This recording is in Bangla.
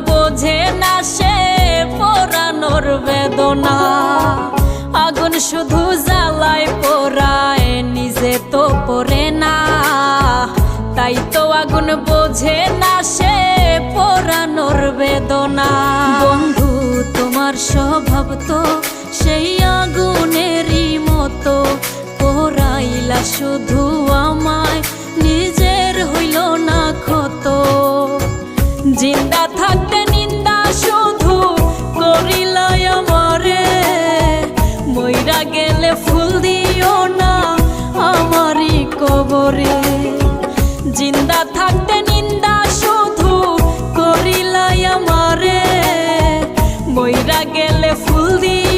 বোঝে না সে পোড়ানোর বেদনা। আগুন শুধু জ্বালায় পোড়ায়, নিজে তো পড়ে না। তাই তো আগুন বোঝে না সে পোড়ানোর বেদনা। বন্ধু তোমার স্বভাব তো সেই আগুনেরই মতো, পোড়াইলা শুধু আমায়, নিজের হইল না ক্ষত। জিন্দা থাকতে নিন্দা শুধু করিলাই আমারে, মইরা গেলে ফুল দিও না আমারই কবরে। জিন্দা থাকতে নিন্দা শুধু করিলাই আমারে, মইরা গেলে ফুল দিও